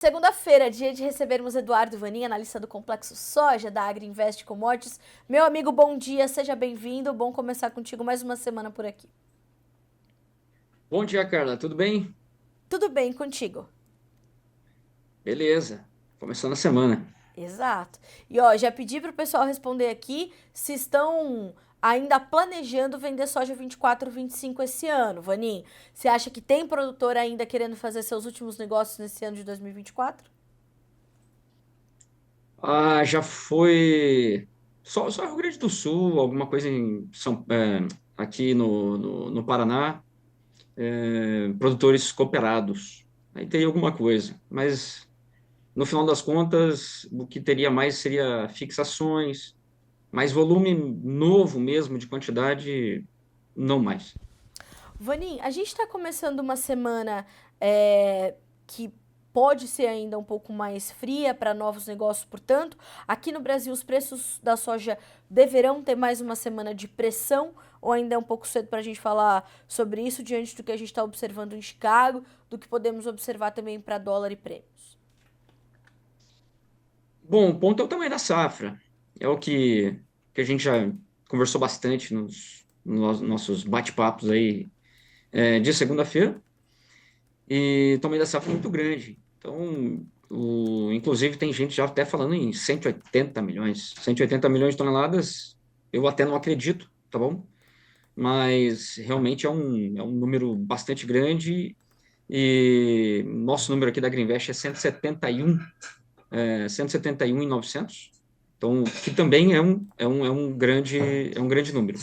Segunda-feira, dia de recebermos Eduardo Vanin, analista do Complexo Soja da Agriinvest Commodities. Meu amigo, bom dia, seja bem-vindo. Bom começar contigo mais uma semana por aqui. Bom dia, Carla. Tudo bem? Tudo bem contigo? Beleza. Começando a semana. Exato. E ó, já pedi para o pessoal responder aqui se estão ainda planejando vender soja 24, 25 esse ano. Vanin, você acha que tem produtor ainda querendo fazer seus últimos negócios nesse ano de 2024? Já foi só Rio Grande do Sul, alguma coisa aqui no Paraná, produtores cooperados. Aí teria alguma coisa, mas no final das contas, o que teria mais seria fixações, mais volume novo mesmo de quantidade, não mais. Vanin, a gente está começando uma semana que pode ser ainda um pouco mais fria para novos negócios, portanto, aqui no Brasil os preços da soja deverão ter mais uma semana de pressão, ou ainda é um pouco cedo para a gente falar sobre isso, diante do que a gente está observando em Chicago, do que podemos observar também para dólar e prêmios? Bom, o ponto é o tamanho da safra. É o que a gente já conversou bastante nos nossos bate-papos aí de segunda-feira. E o tamanho da safra é muito grande. Então, inclusive, tem gente já até falando em 180 milhões. 180 milhões de toneladas, eu até não acredito, tá bom? Mas realmente é um número bastante grande. E nosso número aqui da Greenvest é 171.900. Então, que também é um grande número.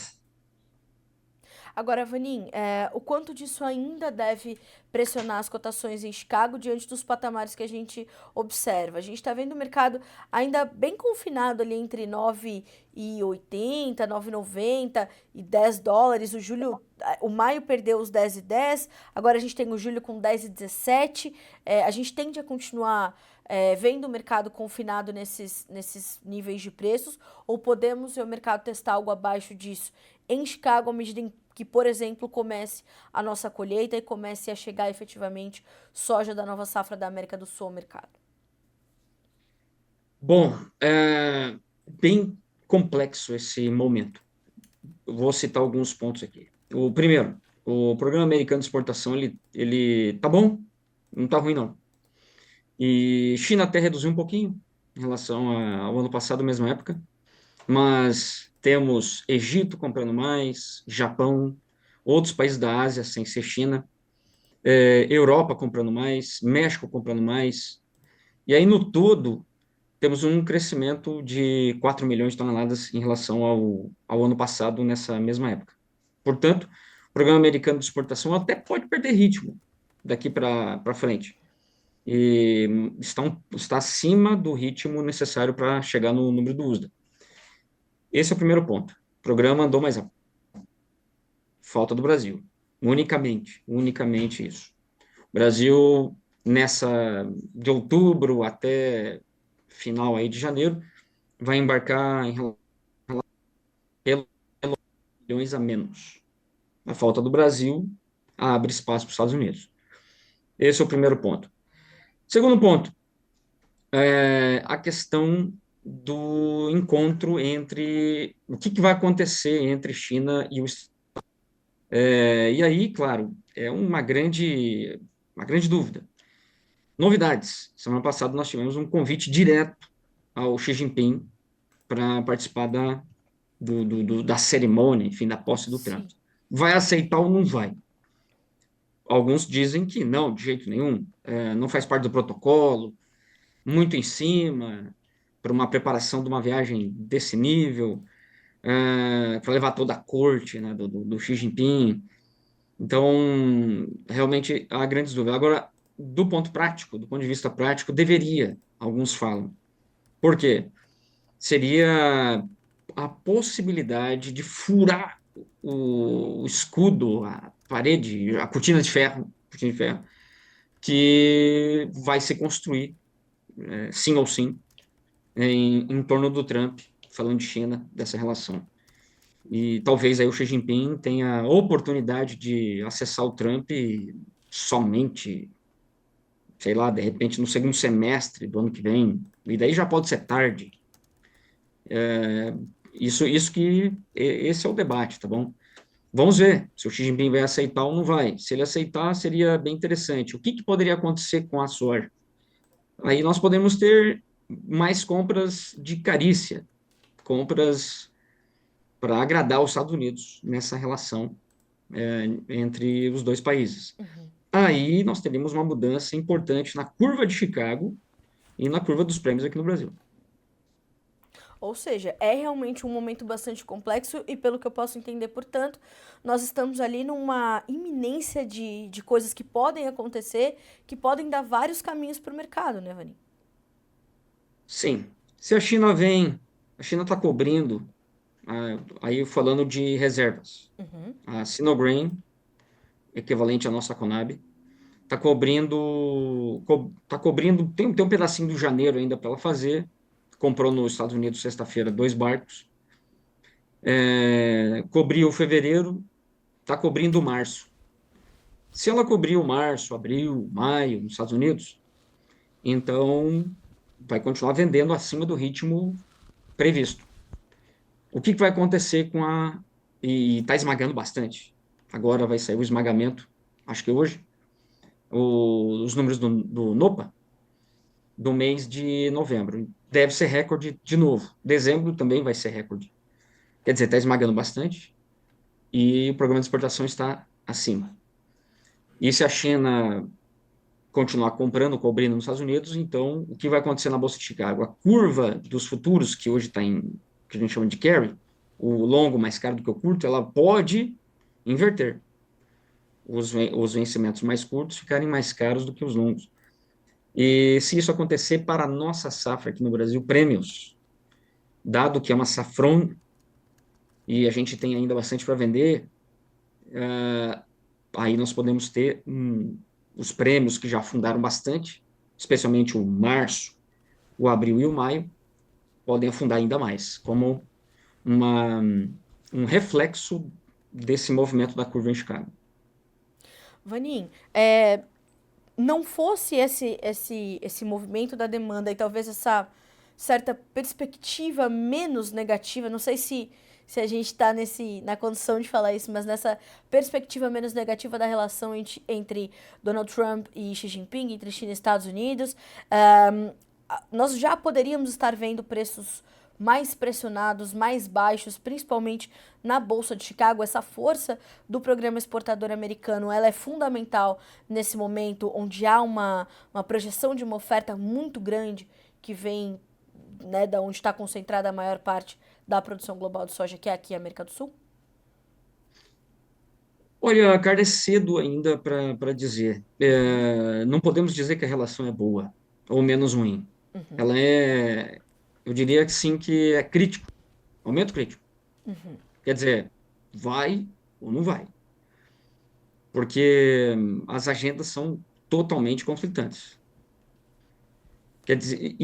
Agora, Vanin, o quanto disso ainda deve pressionar as cotações em Chicago diante dos patamares que a gente observa? A gente está vendo o mercado ainda bem confinado ali entre 9,80, 9,90 e US$ 10. O maio perdeu os 10,10, agora a gente tem o julho com 10,17. A gente tende a continuar vendo o mercado confinado nesses níveis de preços, ou podemos ver o mercado testar algo abaixo disso em Chicago à medida em que, por exemplo, comece a nossa colheita e comece a chegar efetivamente soja da nova safra da América do Sul ao mercado? Bom, é bem complexo esse momento. Eu vou citar alguns pontos aqui. O primeiro, o Programa Americano de Exportação, ele tá bom, não tá ruim não. E China até reduziu um pouquinho em relação ao ano passado, mesma época, mas temos Egito comprando mais, Japão, outros países da Ásia, sem ser China, Europa comprando mais, México comprando mais. E aí, no todo, temos um crescimento de 4 milhões de toneladas em relação ao ano passado, nessa mesma época. Portanto, o Programa Americano de Exportação até pode perder ritmo daqui para frente. E está acima do ritmo necessário para chegar no número do USDA. Esse é o primeiro ponto. O programa andou mais rápido. Falta do Brasil. Unicamente isso. O Brasil, de outubro até final aí de janeiro, vai embarcar em pelo milhões a menos. A falta do Brasil abre espaço para os Estados Unidos. Esse é o primeiro ponto. Segundo ponto, a questão do encontro entre o que vai acontecer entre China e os e aí, claro, é uma grande dúvida. Novidades. Semana passada nós tivemos um convite direto ao Xi Jinping para participar da cerimônia, enfim, da posse do Trump. Sim. Vai aceitar ou não vai? Alguns dizem que não, de jeito nenhum, não faz parte do protocolo, muito em cima, para uma preparação de uma viagem desse nível, para levar toda a corte, né, do Xi Jinping. Então, realmente há grandes dúvidas. Agora, do ponto de vista prático, deveria, alguns falam. Por quê? Seria a possibilidade de furar o escudo, a parede, a cortina de ferro, que vai se construir, sim ou sim, em torno do Trump, falando de China, dessa relação. E talvez aí o Xi Jinping tenha a oportunidade de acessar o Trump somente sei lá, de repente no segundo semestre do ano que vem, e daí já pode ser tarde. Isso esse é o debate, tá bom? Vamos ver se o Xi Jinping vai aceitar ou não vai. Se ele aceitar, seria bem interessante. O que que poderia acontecer com a soja? Aí nós podemos ter mais compras de carícia, compras para agradar os Estados Unidos nessa relação entre os dois países. Uhum. Aí nós teríamos uma mudança importante na curva de Chicago e na curva dos prêmios aqui no Brasil. Ou seja, é realmente um momento bastante complexo e, pelo que eu posso entender, portanto, nós estamos ali numa iminência de coisas que podem acontecer, que podem dar vários caminhos para o mercado, né, Vani? Sim, se a China vem, a China está cobrindo, aí falando de reservas, Uhum. a Sinokrain, equivalente à nossa Conab, tá cobrindo, tem um pedacinho do janeiro ainda para ela fazer, comprou nos Estados Unidos sexta-feira 2 barcos, cobriu fevereiro, está cobrindo março. Se ela cobriu março, abril, maio nos Estados Unidos, então vai continuar vendendo acima do ritmo previsto. O que que vai acontecer com a. E está esmagando bastante. Agora vai sair o esmagamento, acho que hoje, os números do NOPA do mês de novembro. Deve ser recorde de novo. Dezembro também vai ser recorde. Quer dizer, está esmagando bastante e o programa de exportação está acima. E se a China continuar comprando, cobrindo nos Estados Unidos, então o que vai acontecer na Bolsa de Chicago? A curva dos futuros, que hoje está em, que a gente chama de carry, o longo mais caro do que o curto, ela pode inverter. Os vencimentos mais curtos ficarem mais caros do que os longos. E se isso acontecer para a nossa safra aqui no Brasil, prêmios, dado que é uma safron e a gente tem ainda bastante para vender, aí nós podemos ter os prêmios que já afundaram bastante, especialmente o março, o abril e o maio, podem afundar ainda mais, como uma, um reflexo desse movimento da curva em Chicago. Vanin, não fosse esse movimento da demanda e talvez essa certa perspectiva menos negativa, não sei se a gente está na condição de falar isso, mas nessa perspectiva menos negativa da relação entre Donald Trump e Xi Jinping, entre China e Estados Unidos, um, nós já poderíamos estar vendo preços mais pressionados, mais baixos, principalmente na Bolsa de Chicago. Essa força do programa exportador americano, ela é fundamental nesse momento onde há uma projeção de uma oferta muito grande que vem, né, da onde está concentrada a maior parte da produção global de soja, que é aqui a América do Sul? Olha, cara, é cedo ainda para dizer. Uhum, Não podemos dizer que a relação é boa ou menos ruim. uhum, Ela é, eu diria que sim, que é crítico, momento crítico. uhum. Quer dizer, vai ou não vai, porque as agendas são totalmente conflitantes. Quer dizer,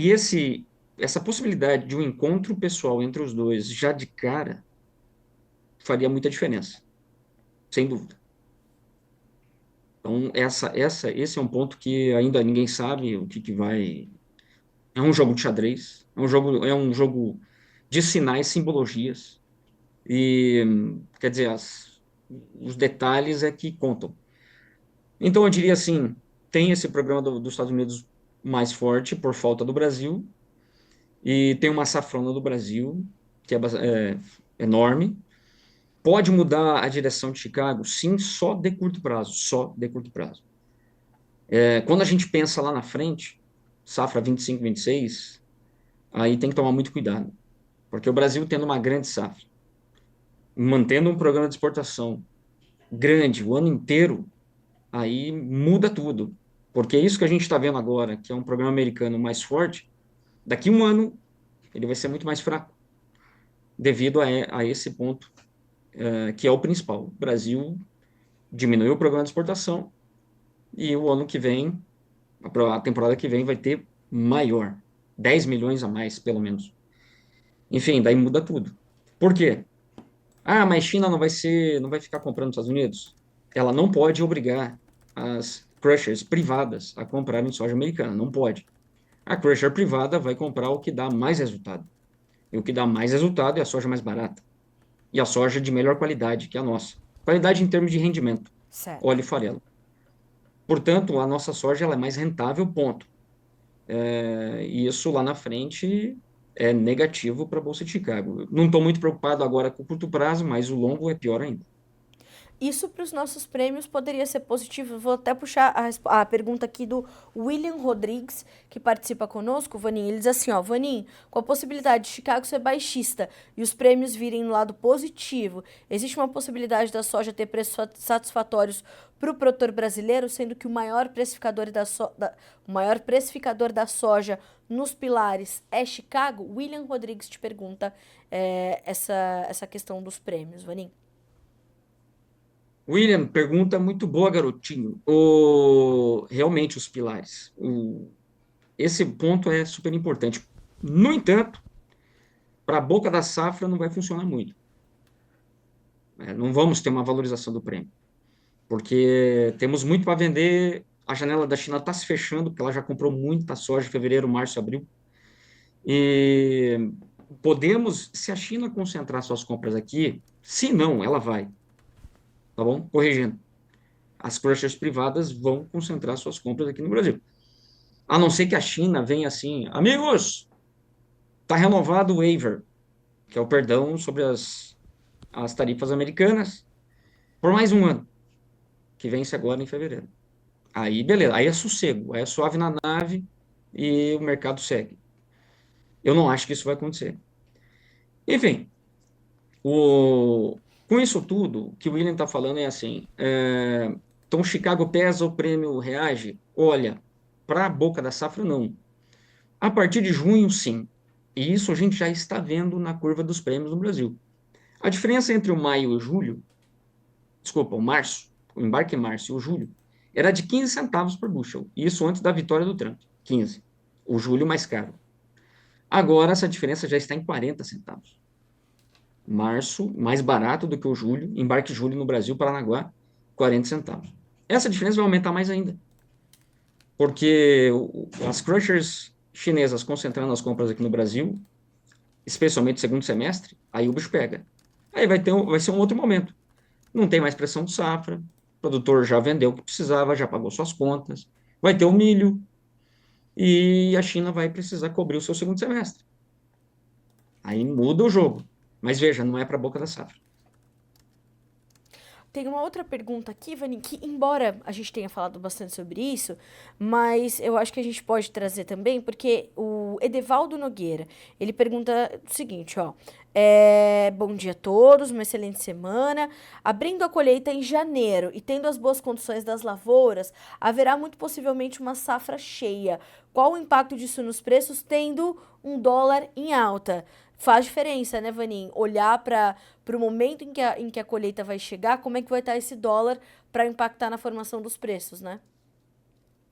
essa possibilidade de um encontro pessoal entre os dois já de cara faria muita diferença, sem dúvida. Então, esse é um ponto que ainda ninguém sabe o que que vai. É um jogo de xadrez, é um jogo de sinais, simbologias e, quer dizer, os detalhes é que contam. Então, eu diria assim, tem esse programa dos Estados Unidos mais forte por falta do Brasil e tem uma safrona do Brasil que é enorme. Pode mudar a direção de Chicago? Sim, só de curto prazo, só de curto prazo. Quando a gente pensa lá na frente, safra 25, 26, aí tem que tomar muito cuidado, porque o Brasil tendo uma grande safra, mantendo um programa de exportação grande o ano inteiro, aí muda tudo. Porque isso que a gente está vendo agora, que é um programa americano mais forte, daqui um ano ele vai ser muito mais fraco, devido a esse ponto, que é o principal. O Brasil diminuiu o programa de exportação e o ano que vem, a temporada que vem vai ter maior, 10 milhões a mais, pelo menos. Enfim, daí muda tudo. Por quê? Mas China não vai ficar comprando nos Estados Unidos? Ela não pode obrigar crushers privadas a comprarem soja americana, não pode. A crusher privada vai comprar o que dá mais resultado. E o que dá mais resultado é a soja mais barata. E a soja de melhor qualidade que a nossa. Qualidade em termos de rendimento, Certo. óleo e farelo. Portanto, a nossa soja ela é mais rentável, ponto. E isso lá na frente é negativo para a Bolsa de Chicago. Não estou muito preocupado agora com o curto prazo, mas o longo é pior ainda. Isso para os nossos prêmios poderia ser positivo. Vou até puxar a pergunta aqui do William Rodrigues, que participa conosco, Vanin. Ele diz assim, ó, Vanin, com a possibilidade de Chicago ser baixista e os prêmios virem no lado positivo, existe uma possibilidade da soja ter preços satisfatórios para o produtor brasileiro, sendo que o maior precificador o maior precificador da soja nos pilares é Chicago? William Rodrigues te pergunta essa questão dos prêmios, Vanin. William, pergunta muito boa, garotinho. Realmente, os pilares. Esse ponto é super importante. No entanto, para a boca da safra não vai funcionar muito. Não vamos ter uma valorização do prêmio, porque temos muito para vender. A janela da China está se fechando, porque ela já comprou muita soja em fevereiro, março, abril. E podemos, se a China concentrar suas compras aqui, se não, ela vai, tá bom? Corrigindo. As crushers privadas vão concentrar suas compras aqui no Brasil. A não ser que a China venha assim, amigos, está renovado o waiver, que é o perdão sobre as tarifas americanas, por mais um ano, que vence agora em fevereiro. Aí, beleza, aí é sossego, aí é suave na nave e o mercado segue. Eu não acho que isso vai acontecer. Enfim, com isso tudo, o que o William está falando é assim, então Chicago pesa, o prêmio reage? Olha, para a boca da safra, não. A partir de junho, sim. E isso a gente já está vendo na curva dos prêmios no Brasil. A diferença entre o maio e o julho, desculpa, o março, o embarque em março e o julho, era de 15 centavos por bushel. Isso antes da vitória do Trump, 15. O julho mais caro. Agora essa diferença já está em 40 centavos. Março, mais barato do que o julho, embarque julho no Brasil, Paranaguá, 40 centavos. Essa diferença vai aumentar mais ainda, porque as crushers chinesas concentrando as compras aqui no Brasil, especialmente no segundo semestre, aí o bicho pega. Aí vai ser um outro momento. Não tem mais pressão de safra, o produtor já vendeu o que precisava, já pagou suas contas, vai ter o milho, e a China vai precisar cobrir o seu segundo semestre. Aí muda o jogo. Mas veja, não é para a boca da safra. Tem uma outra pergunta aqui, Vani, que embora a gente tenha falado bastante sobre isso, mas eu acho que a gente pode trazer também, porque o Edevaldo Nogueira, ele pergunta o seguinte, ó, bom dia a todos, uma excelente semana, abrindo a colheita em janeiro e tendo as boas condições das lavouras, haverá muito possivelmente uma safra cheia. Qual o impacto disso nos preços, tendo um dólar em alta? Faz diferença, né, Vanin? Olhar para o momento em que a colheita vai chegar, como é que vai estar esse dólar para impactar na formação dos preços, né?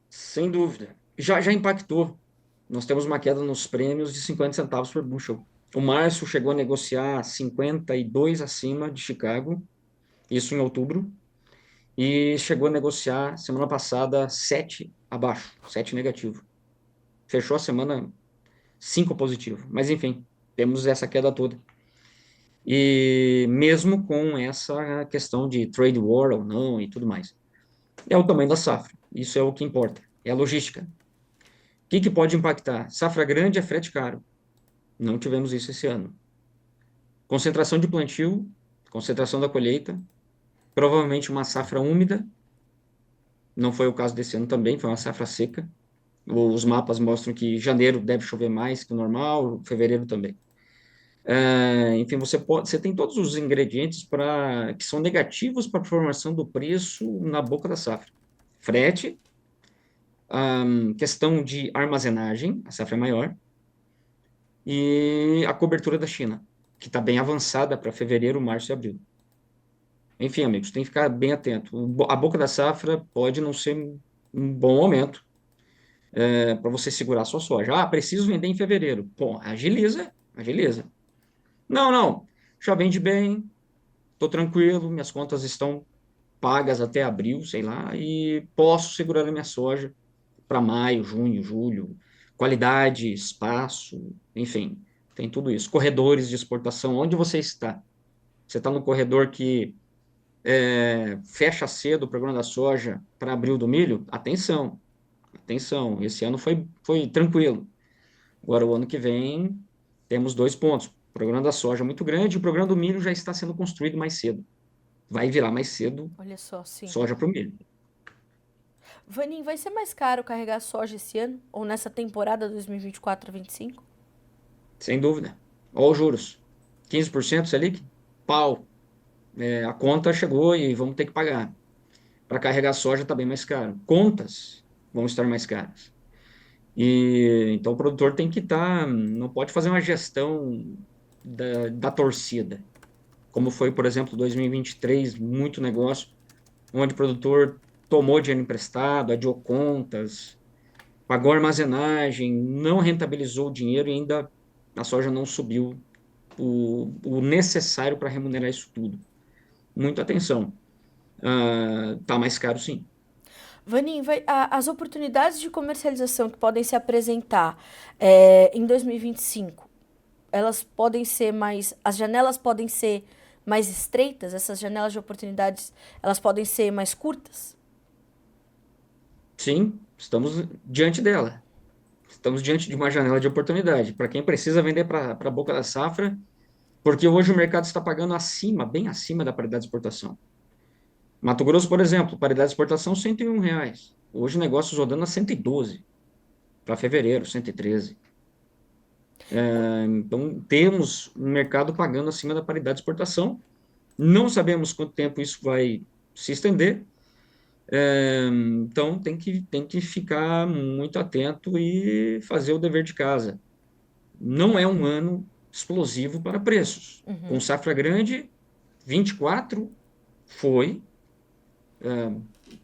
Sem dúvida. Já impactou. Nós temos uma queda nos prêmios de 50 centavos por bushel. O março chegou a negociar 52 acima de Chicago, isso em outubro, e chegou a negociar semana passada 7 abaixo, 7 negativo. Fechou a semana 5 positivo. Mas enfim, temos essa queda toda. E mesmo com essa questão de trade war ou não e tudo mais. É o tamanho da safra. Isso é o que importa. É a logística. O que pode impactar? Safra grande é frete caro. Não tivemos isso esse ano. Concentração de plantio, concentração da colheita, provavelmente uma safra úmida. Não foi o caso desse ano também, foi uma safra seca. Os mapas mostram que janeiro deve chover mais que o normal, fevereiro também. Enfim, você tem todos os ingredientes que são negativos para a formação do preço na boca da safra. Frete, questão de armazenagem, a safra é maior, e a cobertura da China, que está bem avançada para fevereiro, março e abril. Enfim, amigos, tem que ficar bem atento. A boca da safra pode não ser um bom momento para você segurar a sua soja. Ah, preciso vender em fevereiro. Pô, agiliza, agiliza. Não, já vende bem, estou tranquilo, minhas contas estão pagas até abril, sei lá, e posso segurar a minha soja para maio, junho, julho. Qualidade, espaço, enfim, tem tudo isso. Corredores de exportação, onde você está? Você está no corredor que fecha cedo o programa da soja para abril do milho? Atenção, atenção, esse ano foi tranquilo. Agora, o ano que vem, temos 2 pontos. O programa da soja é muito grande, o programa do milho já está sendo construído mais cedo. Vai virar mais cedo Olha só, sim. soja para o milho. Vanin, vai ser mais caro carregar soja esse ano? Ou nessa temporada 2024-25? Sem dúvida. Olha os juros. 15% Selic? Pau. A conta chegou e vamos ter que pagar. Para carregar soja está bem mais caro. Contas vão estar mais caras. E então o produtor tem que estar, não pode fazer uma gestão da torcida, como foi, por exemplo, 2023, muito negócio, onde o produtor tomou dinheiro emprestado, adiou contas, pagou armazenagem, não rentabilizou o dinheiro e ainda a soja não subiu o necessário para remunerar isso tudo. Muita atenção. Tá mais caro, sim. Vanin, as oportunidades de comercialização que podem se apresentar em 2025, elas podem ser mais. As janelas podem ser mais estreitas? Essas janelas de oportunidades, elas podem ser mais curtas? Sim, estamos diante dela. Estamos diante de uma janela de oportunidade. Para quem precisa vender para a boca da safra, porque hoje o mercado está pagando acima, bem acima da paridade de exportação. Mato Grosso, por exemplo, paridade de exportação R$ 101. Hoje negócios rodando a 112 para fevereiro, 113. Então temos um mercado pagando acima da paridade de exportação. Não sabemos quanto tempo isso vai se estender. Então tem que ficar muito atento e fazer o dever de casa. Não é um ano explosivo para preços. Com safra grande, 24 foi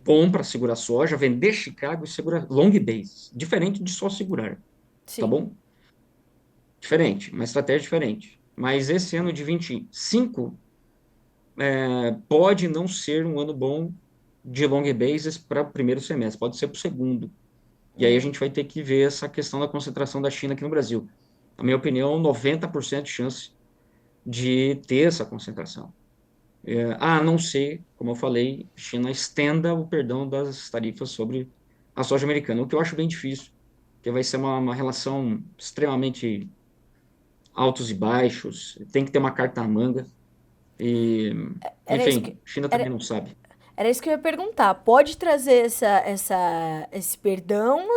bom para segurar soja, vender Chicago e segurar long base, diferente de só segurar, tá Sim. bom? Diferente, uma estratégia diferente. Mas esse ano de 25 pode não ser um ano bom de long bases para o primeiro semestre, pode ser para o segundo. E aí a gente vai ter que ver essa questão da concentração da China aqui no Brasil. Na minha opinião, 90% de chance de ter essa concentração. A não ser, como eu falei, China estenda o perdão das tarifas sobre a soja americana, o que eu acho bem difícil, porque vai ser uma relação extremamente altos e baixos, tem que ter uma carta na manga, e, Era isso enfim, que, China também era, não sabe. era isso que eu ia perguntar. Pode trazer esse perdão,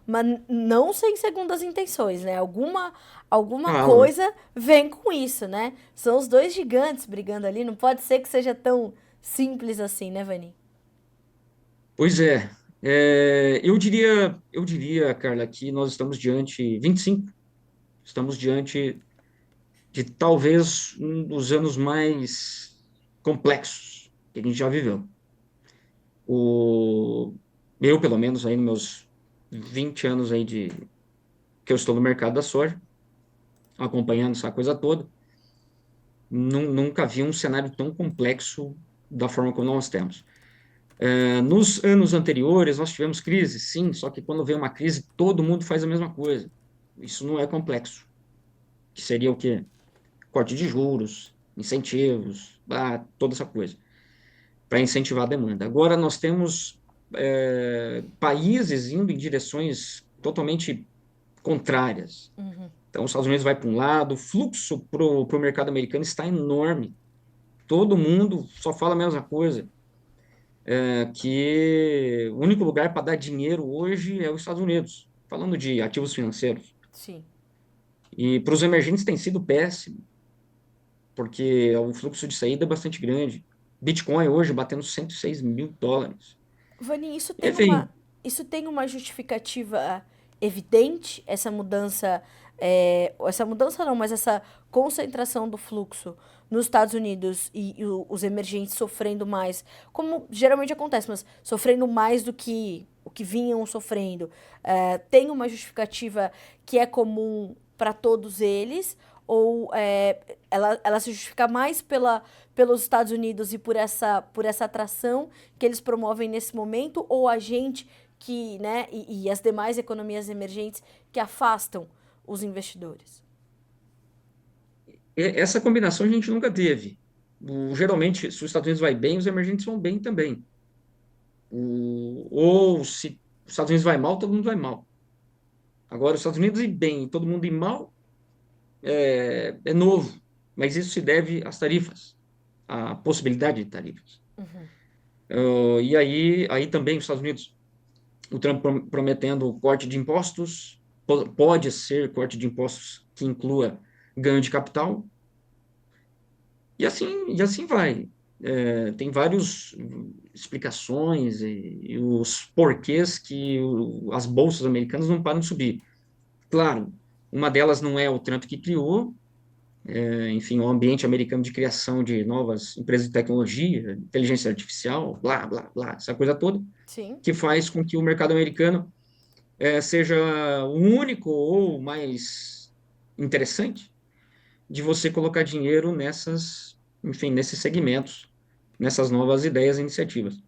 mas não sem segundas intenções, né? Alguma Ah, coisa vem com isso, né? São os dois gigantes brigando ali. Não pode ser que seja tão simples assim, né, Vani? pois é, eu diria, Carla, que nós estamos diante, 25, estamos diante de talvez um dos anos mais complexos que a gente já viveu. O, eu, pelo menos, aí nos meus 20 anos aí que eu estou no mercado da soja, acompanhando essa coisa toda, nunca vi um cenário tão complexo da forma como nós temos. Nos anos anteriores, nós tivemos crise, sim, só que quando vem uma crise, todo mundo faz a mesma coisa. Isso não é complexo. Que seria o quê? Corte de juros, incentivos, toda essa coisa, para incentivar a demanda. Agora nós temos países indo em direções totalmente contrárias. Então, os Estados Unidos vai para um lado, o fluxo para o mercado americano está enorme. Todo mundo só fala a mesma coisa, que o único lugar para dar dinheiro hoje é os Estados Unidos, falando de ativos financeiros. Sim. E para os emergentes tem sido péssimo, porque o fluxo de saída é bastante grande. Bitcoin hoje batendo US$ 106 mil. Vani, Enfim, isso tem uma justificativa evidente, essa mudança não, mas essa concentração do fluxo nos Estados Unidos e os emergentes sofrendo mais, como geralmente acontece, mas sofrendo mais do que o que vinham sofrendo. Tem uma justificativa que é comum para todos eles, ou ela se justifica mais pelos Estados Unidos e por essa atração que eles promovem nesse momento, ou a gente que, né, e as demais economias emergentes que afastam os investidores? Essa combinação a gente nunca teve. Geralmente, se os Estados Unidos vai bem, os emergentes vão bem também. Ou se os Estados Unidos vai mal, todo mundo vai mal. Agora, os Estados Unidos ir bem e todo mundo ir mal é novo, mas isso se deve às tarifas, à possibilidade de tarifas. E aí também os Estados Unidos, o Trump prometendo corte de impostos, pode ser corte de impostos que inclua ganho de capital, e assim vai. Tem várias explicações e os porquês que as bolsas americanas não param de subir. Claro, uma delas não é o Trump que criou, enfim, o ambiente americano de criação de novas empresas de tecnologia, inteligência artificial, blá, blá, blá, essa coisa toda, Sim. que faz com que o mercado americano seja o único ou mais interessante de você colocar dinheiro enfim, nesses segmentos, nessas novas ideias e iniciativas.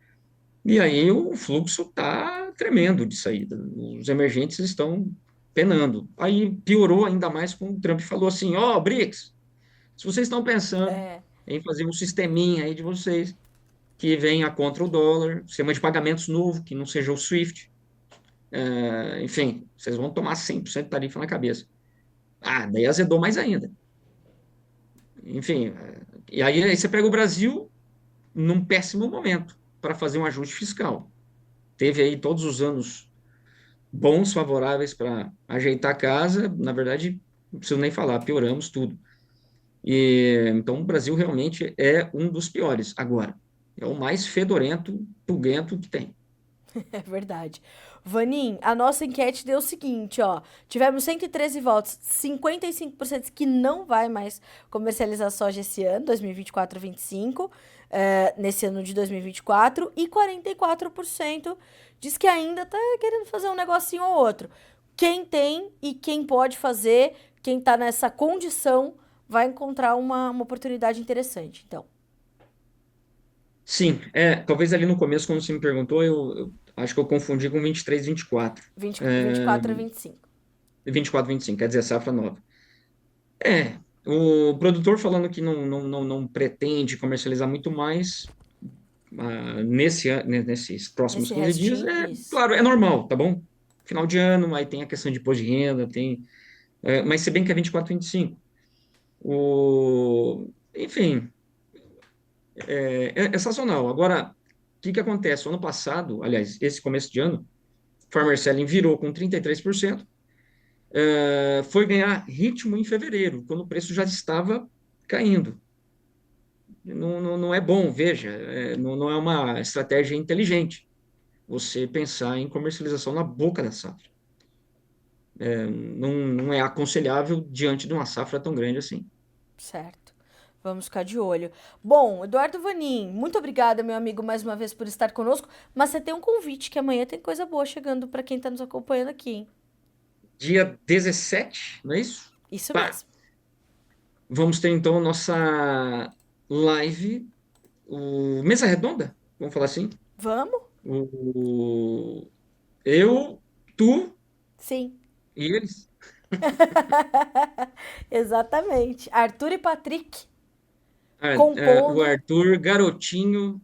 E aí o fluxo está tremendo de saída. Os emergentes estão penando. Aí piorou ainda mais quando o Trump falou assim: ó, BRICS, se vocês estão pensando É, em fazer um sisteminha aí de vocês que venha contra o dólar, sistema de pagamentos novo, que não seja o SWIFT, enfim, vocês vão tomar 100% de tarifa na cabeça. Ah, daí azedou mais ainda. Enfim, e aí você pega o Brasil num péssimo momento para fazer um ajuste fiscal. Teve aí todos os anos bons, favoráveis para ajeitar a casa, na verdade, não preciso nem falar, pioramos tudo. Então, o Brasil realmente é um dos piores. Agora, é o mais fedorento, pulguento que tem. é verdade. Vanim, a nossa enquete deu o seguinte, ó. Tivemos 113 votos, 55% que não vai mais comercializar soja esse ano, 2024-25, nesse ano de 2024, e 44% diz que ainda tá querendo fazer um negocinho ou outro. Quem tem e quem pode fazer, quem tá nessa condição, vai encontrar uma oportunidade interessante. Então, Sim, talvez ali no começo, quando você me perguntou, eu acho que eu confundi com 23, 24. 24 a 25. 24, 25, quer dizer, safra nova. O produtor falando que não pretende comercializar muito mais nesses próximos Nesse 15 dias, restinho, isso. claro, é normal, tá bom? Final de ano, aí tem a questão de imposto de renda, mas se bem que é 24, 25. Enfim, é sazonal. Agora, o que acontece? O ano passado, aliás, esse começo de ano, Farmer Selling virou com 33%, foi ganhar ritmo em fevereiro, quando o preço já estava caindo. Não é bom, veja, não é uma estratégia inteligente você pensar em comercialização na boca da safra. Não é aconselhável diante de uma safra tão grande assim. Certo. Vamos ficar de olho. Bom, Eduardo Vanin, muito obrigada, meu amigo, mais uma vez por estar conosco. Mas você tem um convite que amanhã tem coisa boa chegando para quem está nos acompanhando aqui, hein? Dia 17, não é isso? Isso Pá, mesmo. vamos ter então nossa live, mesa redonda, vamos falar assim. Vamos? O, eu, tu Sim. e eles. Exatamente. Arthur e Patrick compondo. O Arthur Garotinho,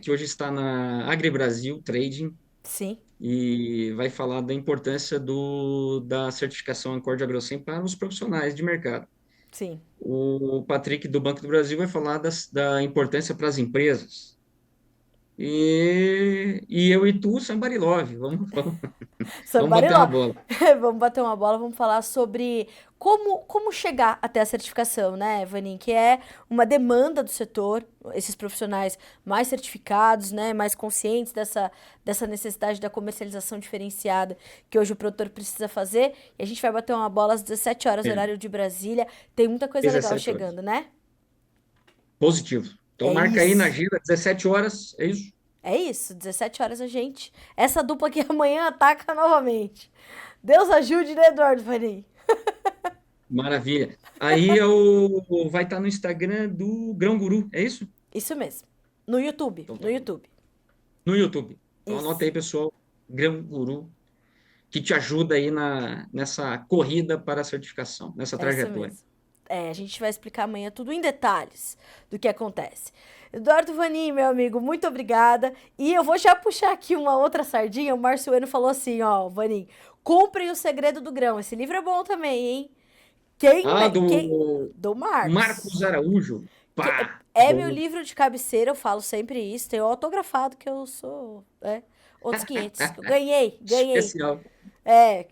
que hoje está na AgriBrasil Trading, Sim, e vai falar da importância da certificação Ancord AgroSem para os profissionais de mercado. sim. O Patrick do Banco do Brasil vai falar da importância para as empresas. E eu e tu, Somebody Love, vamos Somebody bater uma Law. bola. Vamos bater uma bola, vamos falar sobre como chegar até a certificação, né, Vanin? Que é uma demanda do setor, esses profissionais mais certificados, né, mais conscientes dessa necessidade da comercialização diferenciada que hoje o produtor precisa fazer. E a gente vai bater uma bola às 17 horas, É, horário de Brasília. Tem muita coisa legal 17 horas. chegando, né? Positivo. Então É marca aí na isso. agenda, 17 horas, é isso? É isso, 17 horas a gente. Essa dupla aqui amanhã ataca novamente. Deus ajude, né, Eduardo Vanin? Maravilha. Aí vai estar no Instagram do Grão Guru, é isso? Isso mesmo. No YouTube, Então no tá bom. YouTube. No YouTube. Então anota Isso. aí, pessoal, Grão Guru, que te ajuda aí nessa corrida para a certificação, nessa É isso trajetória. mesmo. É, a gente vai explicar amanhã tudo em detalhes do que acontece. Eduardo Vanin, meu amigo, muito obrigada. E eu vou já puxar aqui uma outra sardinha. O Marciano falou assim, ó, Vanin, comprem O Segredo do Grão. Esse livro é bom também, hein? Ah, Quem do do Marcos. Marcos Araújo. Pá, É meu bom. livro de cabeceira, eu falo sempre isso. Tem autografado que eu sou, outros 500. Ganhei. Especial.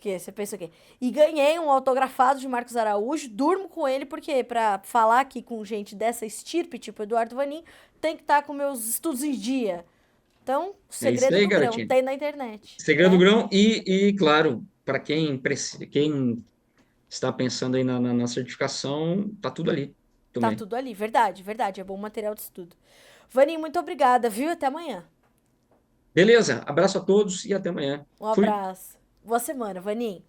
Que você pensa o quê? E ganhei um autografado de Marcos Araújo, durmo com ele, porque pra falar aqui com gente dessa estirpe, tipo Eduardo Vanin, tem que estar com meus estudos em dia. Então, o É isso segredo aí, do grão garotinho. tem na internet, Segredo do né? Grão claro, para quem está pensando aí na certificação, tá tudo ali Tá também. tudo ali, verdade, verdade, é bom material de estudo. Vanin, muito obrigada, viu? Até amanhã. Beleza, abraço a todos e até amanhã. Um Fui. abraço. Boa semana, Vanin.